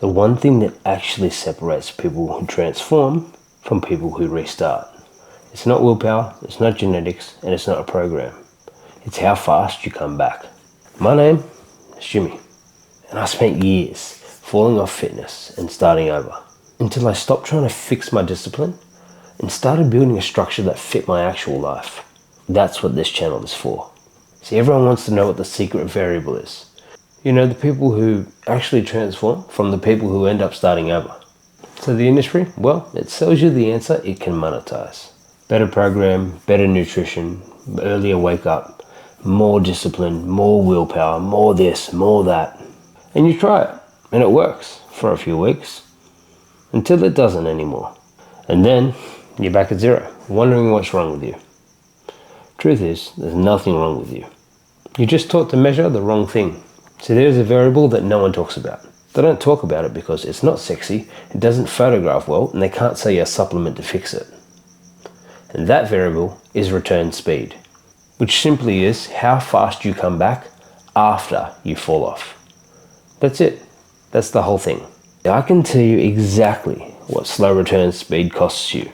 The one thing that actually separates people who transform from people who restart. It's not willpower, it's not genetics, and it's not a program. It's how fast you come back. My name is Jimmy, and I spent years falling off fitness and starting over until I stopped trying to fix my discipline and started building a structure that fit my actual life. That's what this channel is for. See, everyone wants to know what the secret variable is. You know, the people who actually transform from the people who end up starting over. So the industry, well, it sells you the answer it can monetize. Better program, better nutrition, earlier wake up, more discipline, more willpower, more this, more that. And you try it, and it works for a few weeks, until it doesn't anymore. And then you're back at zero, wondering what's wrong with you. Truth is, there's nothing wrong with you. You're just taught to measure the wrong thing. So there's a variable that no one talks about. They don't talk about it because it's not sexy, it doesn't photograph well, and they can't sell you a supplement to fix it. And that variable is return speed, which simply is how fast you come back after you fall off. That's it. That's the whole thing. I can tell you exactly what slow return speed costs you.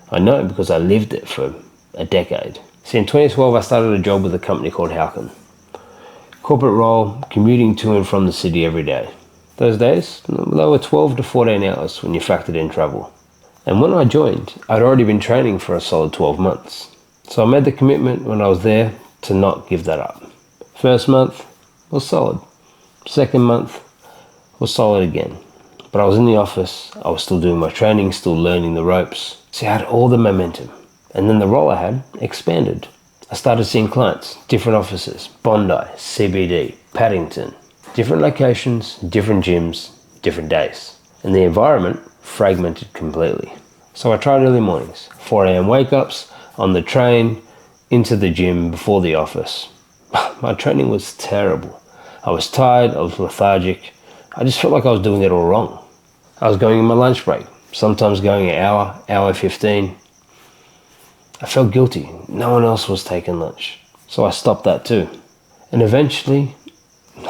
I know because I lived it for a decade. See, in 2012, I started a job with a company called Halcon. Corporate role, commuting to and from the city every day. Those days, they were 12 to 14 hours when you factored in travel. And when I joined, I'd already been training for a solid 12 months. So I made the commitment when I was there to not give that up. First month was solid. Second month was solid again. But I was in the office, I was still doing my training, still learning the ropes. So I had all the momentum. And then the role I had expanded. I started seeing clients, different offices, Bondi, CBD, Paddington, different locations, different gyms, different days. And the environment fragmented completely. So I tried early mornings, 4 a.m. wake-ups, on the train, into the gym, before the office. My training was terrible. I was tired, I was lethargic. I just felt like I was doing it all wrong. I was going in my lunch break, sometimes going an hour, hour 15. I felt guilty. No one else was taking lunch. So I stopped that too. And eventually,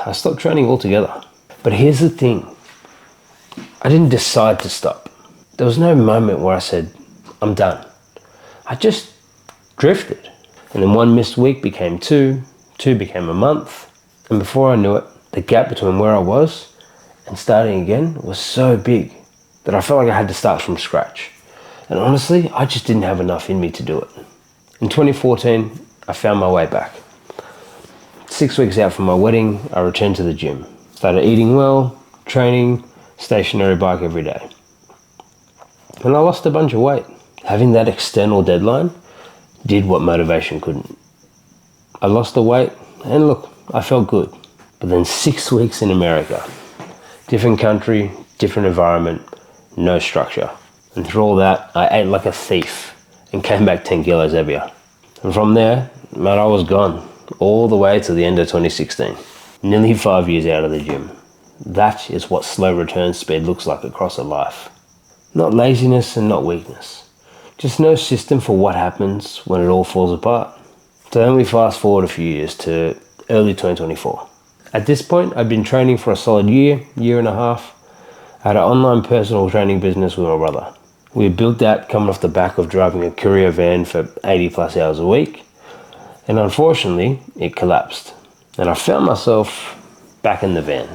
I stopped training altogether. But here's the thing. I didn't decide to stop. There was no moment where I said, I'm done. I just drifted. And then one missed week became two became a month. And before I knew it, the gap between where I was and starting again was so big that I felt like I had to start from scratch. And honestly, I just didn't have enough in me to do it. In 2014, I found my way back. 6 weeks out from my wedding, I returned to the gym. Started eating well, training, stationary bike every day. And I lost a bunch of weight. Having that external deadline did what motivation couldn't. I lost the weight, and look, I felt good. But then 6 weeks in America, different country, different environment, no structure. And through all that, I ate like a thief and came back 10 kilos heavier. And from there, man, I was gone all the way to the end of 2016. Nearly 5 years out of the gym. That is what slow return speed looks like across a life. Not laziness and not weakness. Just no system for what happens when it all falls apart. So then we fast forward a few years to early 2024. At this point, I'd been training for a solid year and a half. I had an online personal training business with my brother. We had built that coming off the back of driving a courier van for 80 plus hours a week. And unfortunately, it collapsed. And I found myself back in the van.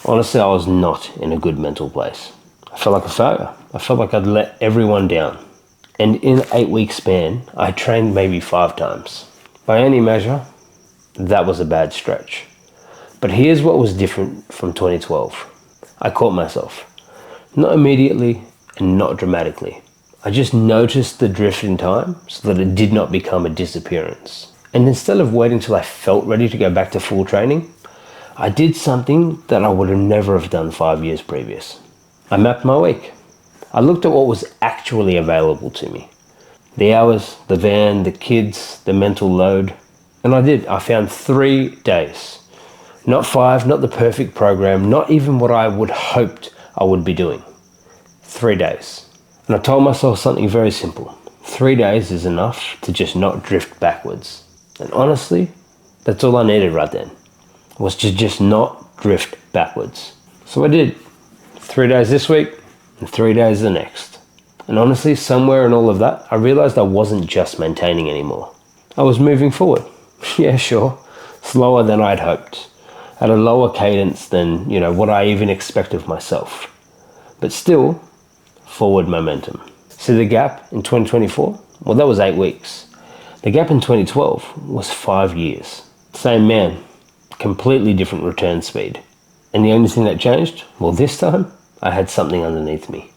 Honestly, I was not in a good mental place. I felt like a failure. I felt like I'd let everyone down. And in an 8-week span, I trained maybe 5 times. By any measure, that was a bad stretch. But here's what was different from 2012. I caught myself. Not immediately and not dramatically. I just noticed the drift in time so that it did not become a disappearance. And instead of waiting till I felt ready to go back to full training, I did something that I would have never have done 5 years previous. I mapped my week. I looked at what was actually available to me. The hours, the van, the kids, the mental load. And I did. I found 3 days. Not 5, not the perfect program, not even what I would hoped I would be doing. 3 days. And I told myself something very simple. 3 days is enough to just not drift backwards. And honestly, that's all I needed right then, was to just not drift backwards. So I did. 3 days this week and 3 days the next. And honestly, somewhere in all of that, I realized I wasn't just maintaining anymore. I was moving forward. Yeah, sure. Slower than I'd hoped. At a lower cadence than, what I even expect of myself. But still, forward momentum. See the gap in 2024? Well, that was 8 weeks. The gap in 2012 was 5 years. Same man, completely different return speed. And the only thing that changed? Well, this time, I had something underneath me.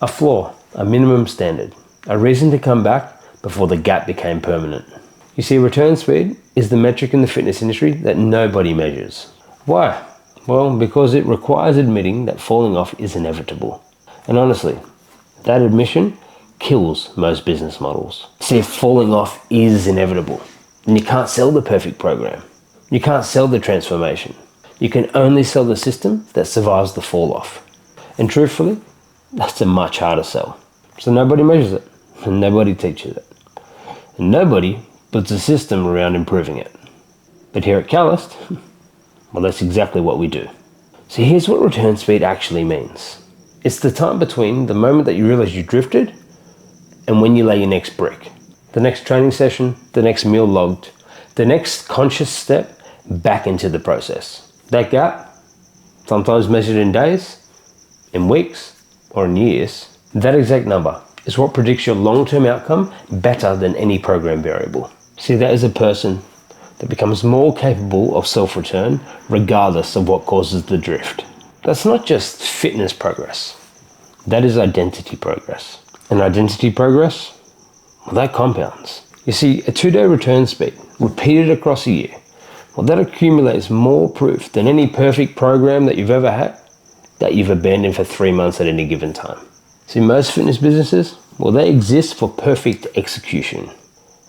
A floor, a minimum standard, a reason to come back before the gap became permanent. You see, return speed is the metric in the fitness industry that nobody measures. Why? Well, because it requires admitting that falling off is inevitable. And honestly, that admission kills most business models. See, if falling off is inevitable, then you can't sell the perfect program. You can't sell the transformation. You can only sell the system that survives the fall off. And truthfully, that's a much harder sell. So nobody measures it, and nobody teaches it. And nobody builds a system around improving it. But here at Calloused, well, that's exactly what we do. So here's what return speed actually means. It's the time between the moment that you realize you drifted and when you lay your next brick. The next training session, the next meal logged, the next conscious step back into the process. That gap, sometimes measured in days, in weeks, or in years, that exact number is what predicts your long-term outcome better than any program variable. See, that is a person that becomes more capable of self-return regardless of what causes the drift. That's not just fitness progress. That is identity progress. And identity progress, well, that compounds. You see, a 2-day return speed repeated across a year, well, that accumulates more proof than any perfect program that you've ever had that you've abandoned for 3 months at any given time. See, most fitness businesses, well, they exist for perfect execution.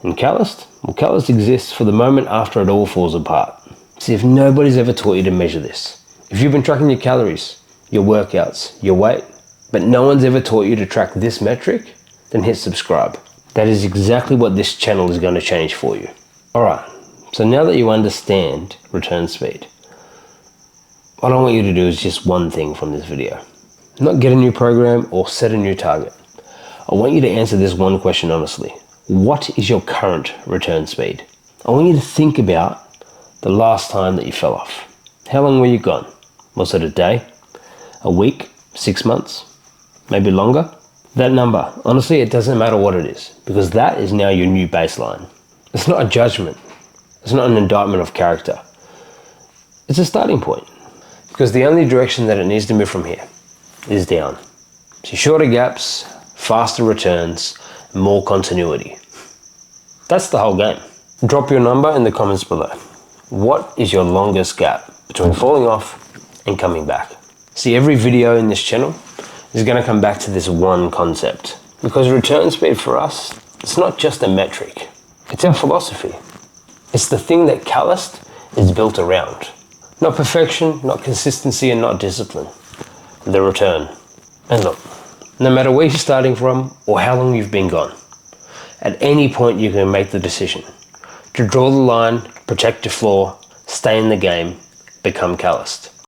And Calloused? Well, Calloused exists for the moment after it all falls apart. See, if nobody's ever taught you to measure this, if you've been tracking your calories, your workouts, your weight, but no one's ever taught you to track this metric, then hit subscribe. That is exactly what this channel is going to change for you. Alright, so now that you understand return speed, what I want you to do is just one thing from this video. Not get a new program or set a new target. I want you to answer this one question honestly. What is your current return speed? I want you to think about the last time that you fell off. How long were you gone? Was it a day? A week? 6 months? Maybe longer? That number, honestly, it doesn't matter what it is, because that is now your new baseline. It's not a judgment. It's not an indictment of character. It's a starting point, because the only direction that it needs to move from here is down. So shorter gaps, faster returns, more continuity. That's the whole game. Drop your number in the comments below. What is your longest gap between falling off and coming back? See, every video in this channel is going to come back to this one concept. Because return speed for us, it's not just a metric. It's our philosophy. It's the thing that Calloused is built around. Not perfection, not consistency, and not discipline. The return. And look, no matter where you're starting from or how long you've been gone, at any point you can make the decision to draw the line, protect your floor, stay in the game, become calloused.